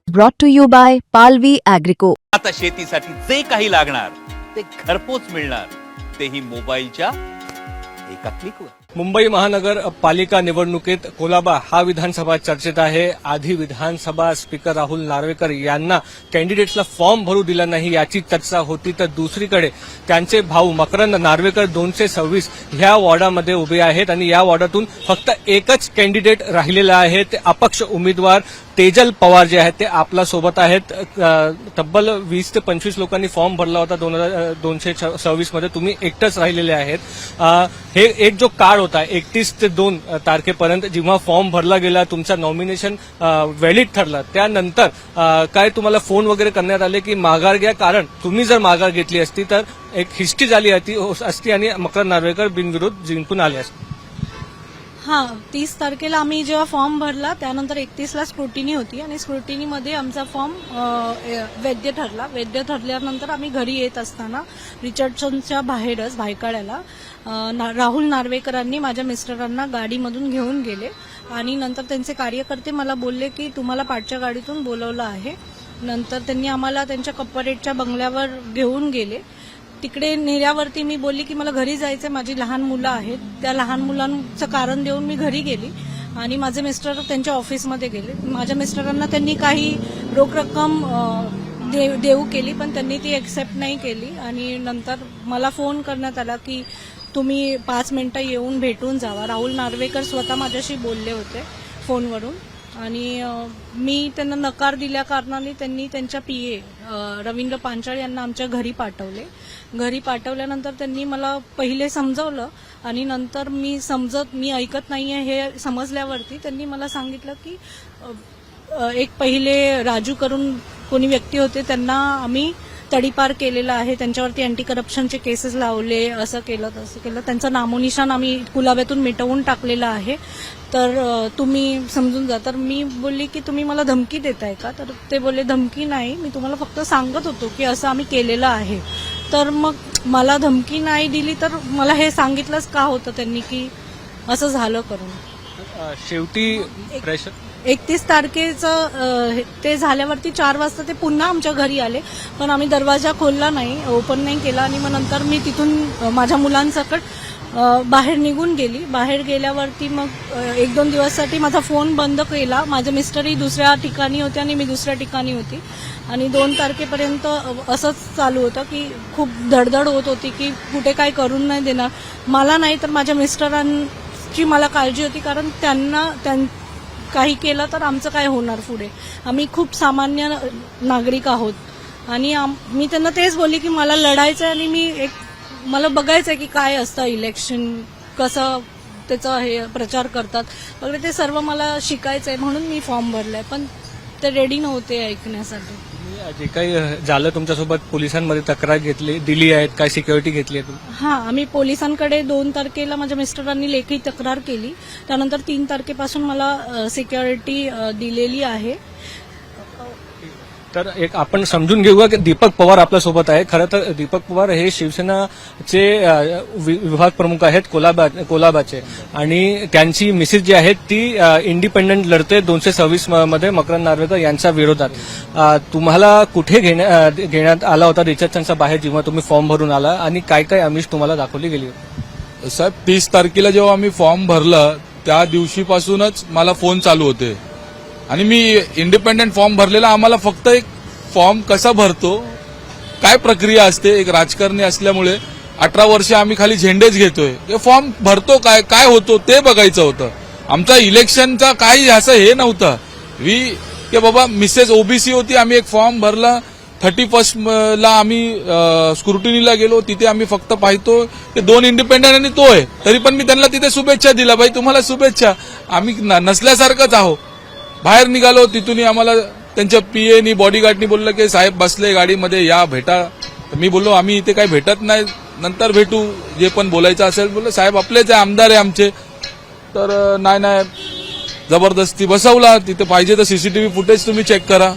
Brought to you by Palvi Agrico. आता शेतीसाठी जे काही लागणार ते घरपोच मिळणार, तेही मोबाईलच्या एका क्लिकवर. मुंबई महानगर पालिका निवडणुकीत कोलाबा हा विधानसभा चर्चेत आहे. आधी विधानसभा स्पीकर राहुल नार्वेकर यांना कॅन्डिडेट्सला फॉर्म भरू दिला नाही याची चर्चा होती, तर दुसरीकडे त्यांचे भाऊ मकरंद नार्वेकर 226 ह्या वॉर्डामध्ये उभे आहेत आणि या वॉर्डातून फक्त एकच कॅन्डिडेट राहिलेला आहे. ते अपक्ष उमेदवार तेजल पवार जे आहेत ते आपल्या सोबत आहेत. तब्बल 20 ते 25 लोकांनी फॉर्म भरला होता 226 मध्ये. तुम्ही एकटंच राहिलेले आहेत. हे एक जो काळ होता 31 ते 2 तारखेपर्यंत, जेव्हा फॉर्म भरला गेला, तुमचं नॉमिनेशन व्हॅलिड ठरलं, त्यानंतर काय तुम्हाला फोन वगैरे करण्यात आले की माघार घ्या, कारण तुम्ही जर माघार घेतली असती तर एक हिस्ट्री झाली असती आणि मकरंद नार्वेकर बिनविरोध जिंकून आले असते. हां, 30 तारखेला आम्ही जेव्हा फॉर्म भरला त्यानंतर 31ला स्क्रुटिनी होती आणि स्क्रुटिनीमध्ये आमचा फॉर्म वैध ठरला. वैध ठरल्यानंतर आम्ही घरी येत असताना रिचर्डसनच्या बाहेरच भायखळ्याला राहुल नार्वेकरांनी माझ्या मिस्टरांना गाडीमधून घेऊन गेले आणि नंतर त्यांचे कार्यकर्ते मला बोलले की तुम्हाला पाठच्या गाडीतून बोलवलं आहे. नंतर त्यांनी आम्हाला त्यांच्या कॉर्पोरेटच्या बंगल्यावर घेऊन गेले. तिकडे नेल्यावरती मी बोलली की मला घरी जायचं, माझी लहान मुलं आहेत. त्या लहान मुलांचं कारण देऊन मी घरी गेली आणि माझे मिस्टर त्यांच्या ऑफिसमध्ये गेले. माझ्या मिस्टरांना त्यांनी काही रोख रक्कम देऊ केली, पण त्यांनी ती एक्सेप्ट नाही केली आणि नंतर मला फोन करण्यात आला की तुम्ही 5 मिनिटं येऊन भेटून जावा. राहुल नार्वेकर स्वतः माझ्याशी बोलले होते फोनवरून आणि मी त्यांना नकार दिल्या कारणाने त्यांनी त्यांच्या PA रवींद्र पांचाळ यांना आमच्या घरी पाठवले. घरी पाठवल्यानंतर त्यांनी मला पहिले समजवलं आणि नंतर मी ऐकत नाहीये हे समजल्यावरती त्यांनी मला सांगितलं की एक पहिले राजू करून कोणी व्यक्ती होते, त्यांना आम्ही तडीपार केलेला आहे, त्यांच्यावरती अँटी करप्शनचे केसेस लावले, असं केलं तसं केलं, त्यांचं नामोनिशाण आम्ही कुलाब्यातून मिटवून टाकलेलं आहे, तर तुम्ही समजून जा. तर मी बोलली की तुम्ही मला धमकी देताय का? तर ते बोलले धमकी नाही, मी तुम्हाला फक्त सांगत होतो की असं आम्ही केलेलं आहे. तर मग मला धमकी नाही दिली तर मला हे सांगितलंच का होतं त्यांनी की असं झालं करून. शेवटी प्रेशर 31 तारखेचं ते झाल्यावरती 4 वाजता ते पुन्हा आमच्या घरी आले, पण आम्ही दरवाजा खोलला नाही, ओपन नाही केला आणि मग नंतर मी तिथून माझ्या मुलांसकट बाहेर निघून गेली. बाहेर गेल्यावरती मग 1-2 दिवसासाठी माझा फोन बंद केला. माझे मिस्टरही दुसऱ्या ठिकाणी होते आणि मी दुसऱ्या ठिकाणी होती आणि 2 तारखेपर्यंत असंच चालू होतं की खूप धडधड होत होती की कुठे काय करून नाही देणार. मला नाही तर माझ्या मिस्टरांची मला काळजी होती, कारण त्यांना काही केलं तर आमचं काय होणार पुढे. आम्ही खूप सामान्य नागरिक आहोत आणि मी त्यांना तेच बोलली की मला लढायचं आहे आणि मला बघायचं आहे की काय असतं इलेक्शन, कसं त्याचं हे प्रचार करतात वगैरे, ते सर्व मला शिकायचं आहे, म्हणून मी फॉर्म भरलाय. पण ते रेडी नव्हते ऐकण्यासाठी. जे काही झालं तुमच्यासोबत, पोलिसांमध्ये तक्रार दिली आहेत, काय सिक्युरिटी घेतली आहे? हां, आम्ही पोलिसांकडे 2 तारखेला माझ्या मिस्टरांनी लेखी तक्रार केली. त्यानंतर 3 तारखेपासून मला सिक्युरिटी दिलेली आहे. तर एक आपण समजून घेऊया की दीपक पवार आपल्यासोबत आहे. खरं तर दीपक पवार हे शिवसेनाचे विभाग प्रमुख आहेत कोलाबाचे आणि त्यांची मिसेस जी आहेत ती इंडिपेंडंट लढते 226 मध्ये मकरंद नार्वेकर यांच्या विरोधात. तुम्हाला कुठे घेण्यात आला होता रिचर्डसनच्या बाहेर जेव्हा तुम्ही फॉर्म भरून आला आणि काय काय आमिष तुम्हाला दाखवली गेली होती? साहेब, 30 तारखेला जेव्हा आम्ही फॉर्म भरला त्या दिवशीपासूनच मला फोन चालू होते आणि मी इंडिपेंडंट फॉर्म भरलेला. आम्हाला फक्त एक फॉर्म कसा भरतो, काय प्रक्रिया असते, एक राजकारणी असल्यामुळे 18 वर्ष आम्ही खाली झेंडेच घेतोय, हे फॉर्म भरतो काय होतो ते बघायचं होतं. आमचा इलेक्शनचा काही असं हे नव्हतं की बाबा मिसेस OBC होती, आम्ही एक फॉर्म भरला. 31 ला आम्ही स्क्रुटिनीला गेलो, तिथे आम्ही फक्त पाहतो की 2 इंडिपेंडंट आणि तो आहे, तरी पण मी त्यांना तिथे शुभेच्छा दिल्या, भाई तुम्हाला शुभेच्छा, आम्ही नसल्यासारखंच आहो. बाहेर निघालो, तिथून आम्हाला त्यांच्या PAनी बॉडीगार्डनी बोललं की साहेब बसले गाडीमध्ये, या भेटा. मी बोललो आम्ही इथे काही भेटत नाही, नंतर भेटू, जे पण बोलायचं असेल. बोललो साहेब आपलेच आहे, आमदार आहे आमचे. तर नाही जबरदस्ती बसवला. तिथे पाहिजे तर CCTV फुटेज तुम्ही चेक करा.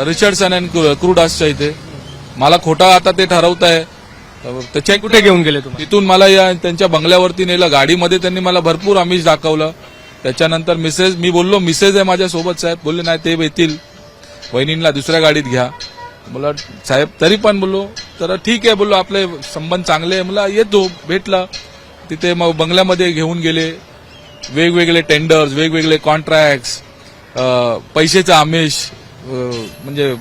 रिचर्डसन अँड क्रूडासच्या इथे. मला खोटा आता ते ठरवत आहे. चेक कुठे घेऊन गेले तुम्ही? तिथून मला त्यांच्या बंगल्यावरती नेलं, गाडीमध्ये त्यांनी मला भरपूर आमिष दाखवलं. त्याच्यानंतर मी बोललो मिसेस आहे माझ्यासोबत साहेब, बोलले नाही ते येतील, वहिनींना दुसऱ्या गाडीत घ्या. मला साहेब तरी पण बोललो तर ठीक आहे, बोललो आपले संबंध चांगले आहे, मला येतो. भेटला तिथे, मग बंगल्यामध्ये घेऊन गेले. वेगवेगळे टेंडर्स, वेगवेगळे कॉन्ट्रॅक्ट्स, पैशाचं आमिष, म्हणजे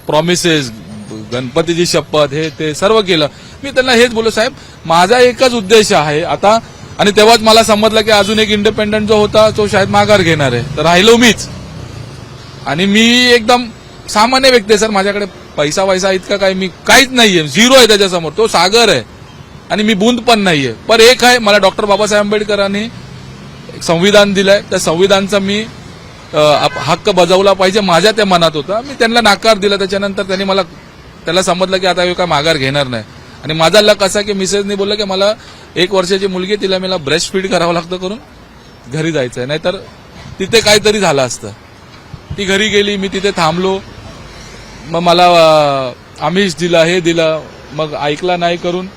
प्रॉमिसेस, गणपतीची शपथ, हे ते सर्व केलं. मी त्यांना हेच बोललो साहेब माझा एकच उद्देश आहे आता. आणि तेव्हाच मला समजलं की अजून एक इंडिपेंडंट जो होता तो शायद माघार घेणार आहे, तर राहिलो मीच. आणि मी एकदम सामान्य व्यक्ती आहे सर, माझ्याकडे पैसा इतका काय, मी काहीच नाहीये, झिरो आहे त्याच्यासमोर. तो सागर आहे आणि मी बूंद पण नाहीये. पण एक आहे, मला डॉक्टर बाबासाहेब आंबेडकरांनी संविधान दिलंय, त्या संविधानचा मी हक्क बजावला पाहिजे, माझ्या त्या मनात होता. मी त्यांना नाकार दिला. त्याच्यानंतर त्याला समजलं की आता काय माघार घेणार नाही. आणि माझा लक असा की मिसेसनी बोललं की मला 1 वर्षाची मुलगी, तिला मला ब्रेस्ट फीड करावं लागतं करून घरी जायचंय, नाहीतर तिथे काहीतरी झालं असतं. ती घरी गेली, मी तिथे थांबलो. मग मला आमिष दिला, हे दिलं, मग ऐकला नाही करून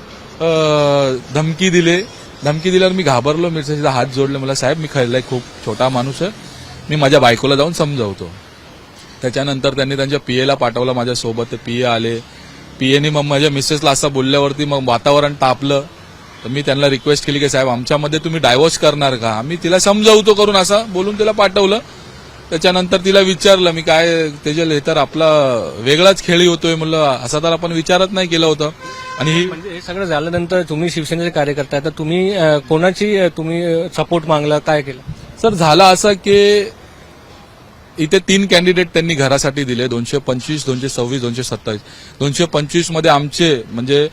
धमकी दिल्यावर मी घाबरलो. मिरच्याचा हात जोडले, मला साहेब मी खरंय खूप छोटा माणूस आहे, मी माझ्या बायकोला जाऊन समजावतो. त्याच्यानंतर त्यांनी त्यांच्या पीएला पाठवलं माझ्यासोबत. ते पीए आले. पीएनी मग माझ्या मिसेसला असं बोलल्यावरती मग वातावरण तापलं. तर मी त्यांना रिक्वेस्ट केली की साहेब आमच्यामध्ये तुम्ही डायव्होर्स करणार का, आम्ही तिला समजावतो करून असं बोलून तिला पाठवलं. त्याच्यानंतर तिला विचारलं मी काय तेजल, हे तर आपला वेगळाच खेळी होतोय म्हणलं, असा तर आपण विचारत नाही केलं होतं. आणि म्हणजे हे सगळं झाल्यानंतर तुम्ही शिवसेनेचे कार्यकर्ता आहे, तर तुम्ही कोणाची सपोर्ट मागला, काय केलं? सर झालं असं की इथे 3 कॅन्डिडेट त्यांनी घरासाठी दिले, 225, 226, 227. 225 मध्ये आमचे म्हणजे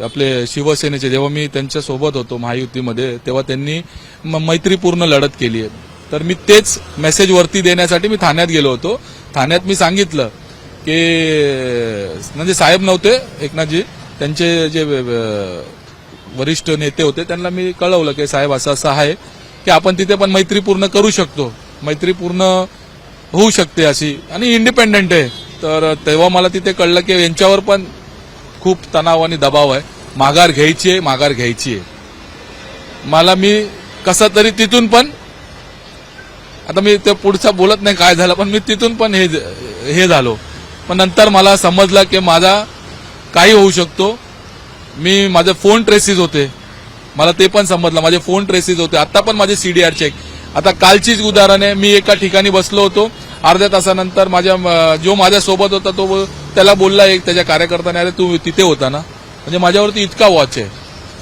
आपले शिवसेनेचे, जेव्हा मी त्यांच्या सोबत होतो महायुतीमध्ये, तेव्हा त्यांनी मैत्रीपूर्ण लढत केली आहे. तर मी तेच मेसेज वरती देण्यासाठी मी ठाण्यात गेलो होतो. ठाण्यात मी सांगितलं की म्हणजे साहेब नव्हते एकनाथजी, त्यांचे जे वरिष्ठ नेते होते त्यांना मी कळवलं की साहेब असं आहे की आपण तिथे पण मैत्रीपूर्ण करू शकतो, मैत्रीपूर्ण होऊ शकते अशी, आणि इंडिपेंडंट आहे. तर तेव्हा मला तिथे कळलं की यांच्यावर पण खूप तणाव आणि दबाव आहे, माघार घ्यायची आहे. मला मी कसं तरी तिथून पण, आता मी ते पुढचा बोलत नाही काय झालं, पण मी तिथून पण हे झालो. पण नंतर मला समजलं की माझा काही होऊ शकतो. माझे फोन ट्रेसेस होते, मला ते पण समजलं, माझे फोन ट्रेसेस होते. आता पण माझे सीडीआर चेक. आता कालचीच उदाहरण आहे, मी एका ठिकाणी बसलो होतो, अर्ध्या तासानंतर जो माझ्या सोबत होता तो त्याला बोलला एक त्याच्या कार्यकर्त्याने, अरे तू तिथे होता ना, म्हणजे माझ्यावरती इतका वॉच आहे.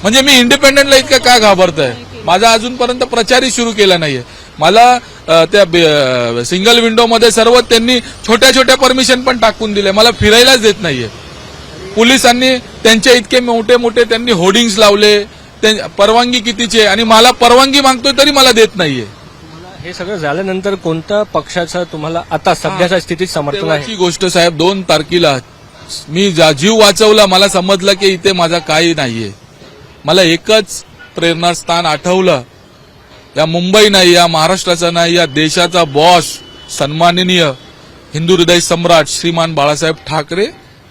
म्हणजे मी इंडिपेंडंटला इतका काय घाबरतोय. माझा अजूनपर्यंत प्रचारही सुरू केला नाहीये. मला त्या सिंगल विंडोमध्ये सर्व त्यांनी छोट्या छोट्या परमिशन पण टाकून दिले, मला फिरायलाच देत नाहीये. पोलिसांनी त्यांचे इतके मोठे त्यांनी होर्डिंग्स लावले, परवानगी कितीचे, आणि मला परवानगी मागतोय तरी मला देत नाहीये. हे सगळं झाल्यानंतर कोणत्या पक्षाचं तुम्हाला आता सध्याच्या स्थितीत समर्थन आहे? तेव्हाची गोष्ट साहेब, 2 तारखेला मी जीव वाचवला, मला समजलं की इथे माझा काही नाहीये. मला एकच प्रेरणास्थान आठवलं, या मुंबई नाही, या महाराष्ट्राचा नाही, या देशाचा बॉस, सन्माननीय हिंदू हृदय सम्राट श्रीमान बाळासाहेब ठाकरे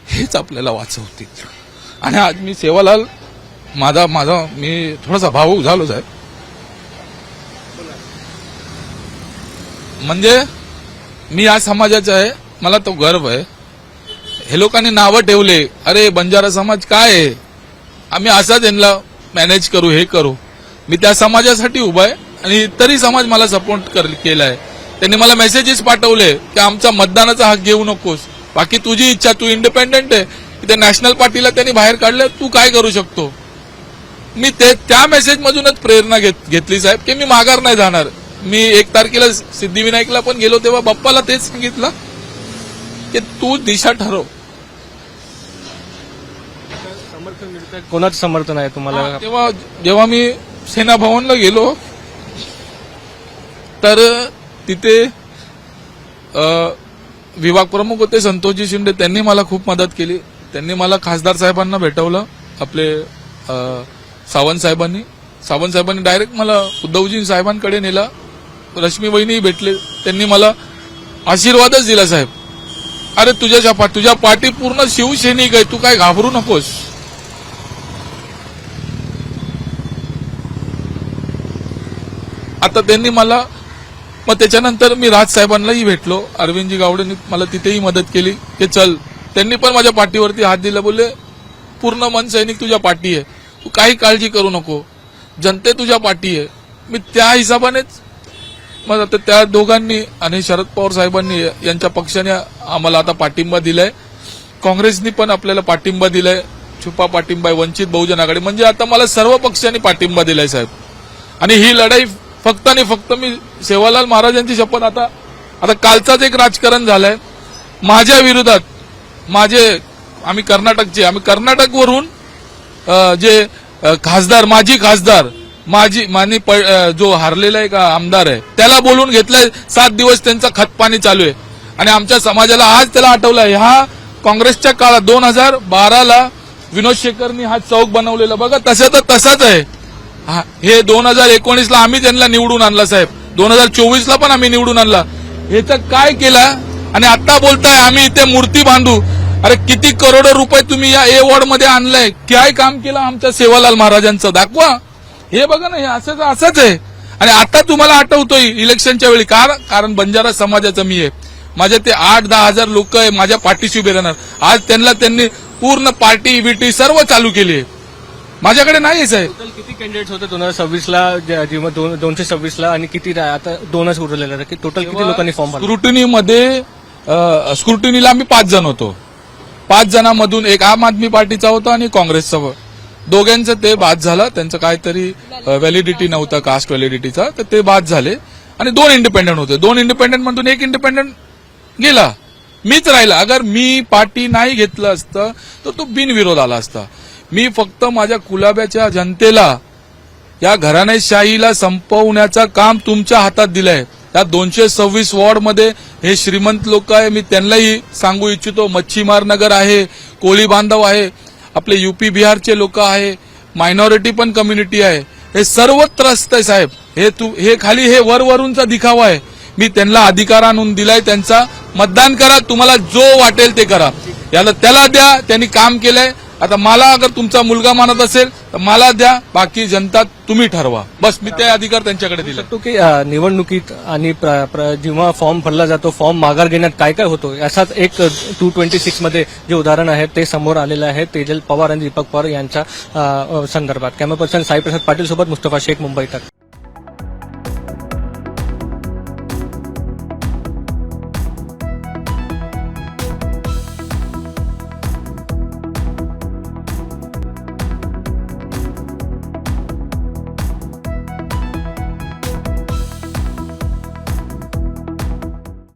हेच आपल्याला वाचवतील. आणि आज मी सेवालाल, मी थोडासा भावुक झालो साहेब. म्हणजे मी या समाजाचा आहे, मला तो गर्व आहे. हे लोकांनी नावं ठेवले, अरे बंजारा समाज काय आहे, आम्ही असाच यांना मॅनेज करू, हे करू. मी त्या समाजासाठी उभा आहे आणि इतरही समाज मला सपोर्ट केलाय. त्यांनी मला मेसेजेस पाठवले की आमचा मतदानाचा हक घेऊ नकोस, बाकी तुझी इच्छा, तू इंडिपेंडंट आहे. इथे नॅशनल पार्टीला त्यांनी बाहेर काढलं, तू काय करू शकतो. मी त्या मेसेजमधूनच प्रेरणा घेतली साहेब की मी माघार नाही जाणार. मी 1 तारखेला सिद्धिविनायकला पण गेलो, तेव्हा बाप्पाला तेच सांगितलं की तू दिशा ठरव. समर्थन मिळतं, कोणाचं समर्थन आहे तुम्हाला? तेव्हा जेव्हा मी सेना भवनला गेलो तर तिथे विभाग प्रमुख होते संतोषजी शिंदे, त्यांनी मला खूप मदत केली. त्यांनी मला खासदार साहेबांना भेटवलं, आपले सावंत साहेबांनी डायरेक्ट मला उद्धवजी साहेबांकडे नेला. रश्मी वहिनी भेटले, त्यांनी मला आशीर्वादच दिला, साहेब अरे तुझ्या पाठी पूर्ण शिवसैनिक आहे, तू काय घाबरू नकोस. आता त्यांनी मला मग त्याच्यानंतर मी राजसाहेबांनाही भेटलो, अरविंदजी गावडेंनी मला तिथेही मदत केली की चल. त्यांनी पण माझ्या पाठीवरती हात दिला, बोलले पूर्ण मनसैनिक तुझ्या पाठी आहे, तू काही काळजी करू नको, जनते तुझ्या पाठी आहे. मी त्या हिशोबानेच मग आता त्या दोघांनी आणि शरद पवार साहेबांनी यांच्या पक्षाने आम्हाला आता पाठिंबा दिलाय, काँग्रेसनी पण आपल्याला पाठिंबा दिलाय, छुपा पाठिंबा आहे, वंचित बहुजन आघाडी, म्हणजे आता मला सर्व पक्षांनी पाठिंबा दिलाय साहेब. आणि ही लढाई फक्त आणि फक्त मी सेवालाल महाराजांची शपथ. आता कालचाच एक राजकारण झालंय माझ्या विरोधात. आम्ही कर्नाटकचे, आम्ही कर्नाटकवरून जे खासदार, माजी जो हारलेला आहे का आमदार आहे, त्याला बोलून घेतलंय. 7 दिवस त्यांचा खतपाणी चालू आहे आणि आमच्या समाजाला आज त्याला आठवलंय. हा काँग्रेसच्या काळात 2012ला विनोद शेखरनी हा चौक बनवलेला बघा, तसाच आहे. हे 2019ला आम्ही त्यांना निवडून आणला साहेब, 2024ला पण आम्ही निवडून आणला. ह्याचं काय केलं आणि आता बोलताय आम्ही इथे मूर्ती बांधू. अरे किती करोडो रुपये तुम्ही या ए वॉर्ड मध्ये आणलंय, काय काम केलं आमच्या सेवालाल महाराजांचं दाखवा. हे बघा ना, हे असंच आहे. आणि आता तुम्हाला आठवतोय इलेक्शनच्या वेळी, कारण बंजारा समाजाचं मी आहे, माझ्या ते 8-10 हजार लोक आहे माझ्या पाठीशी उभे राहणार. आज त्यांनी पूर्ण पार्टी विटी सर्व चालू केली आहे, माझ्याकडे नाही साहेब. टोटल किती कॅन्डिडेट्स होते 2026ला, जेव्हा 226ला, आणि किती आता 2च उरलेले, टोटल किती लोकांनी फॉर्म भरला? स्क्रुटिनीला आम्ही 5 जण होतो. 5 जणांमधून एक आम आदमी पार्टीचा होता आणि काँग्रेसचा. दोघांचं ते बाद झालं, त्यांचं काहीतरी व्हॅलिडिटी नव्हता, कास्ट व्हॅलिडिटीचा, तर ते बाद झाले. आणि 2 इंडिपेंडंट होते. 2 इंडिपेंडंट मधून 1 इंडिपेंडंट गेला, मीच राहिला. अगर मी पार्टी नाही घेतलं असतं तर तो बिनविरोध आला असता. मी फक्त माझ्या कुलाब्याच्या जनतेला, या घराणेशाहीला संपवण्याचं काम तुमच्या हातात दिलंय. या 226 वॉर्डमध्ये हे श्रीमंत लोक आहे, मी त्यांनाही सांगू इच्छितो. मच्छीमार नगर आहे, कोळी बांधव आहे, आपले यूपी बिहारचे लोक आहे, मायनॉरिटी पण कम्युनिटी आहे, हे सर्व त्रस्त आहे साहेब. हे खाली हे वरवरूनचा दिखावा आहे. मी त्यांना अधिकार आणून दिलाय, त्यांचा मतदान करा, तुम्हाला जो वाटेल ते करा, त्याला द्या. त्यांनी काम केलंय. आता मला अगर तुमचा मुलगा मानत असेल तर मला द्या, बाकी जनता तुम्ही ठरवा. बस मी ते अधिकार त्यांच्याकडे दिला. तो की निवडणुकीत आणि जेव्हा फॉर्म भरला जातो, फॉर्म माघार घेण्यात काय काय होतो, याचाच एक 226 मध्ये जे उदाहरण आहे ते समोर आलेलं आहे तेजल पवार आणि दीपक पवार यांच्या संदर्भात. कॅमेरा पर्सन साई प्रसाद पाटील सोबत मुस्तफा शेख, मुंबई तक.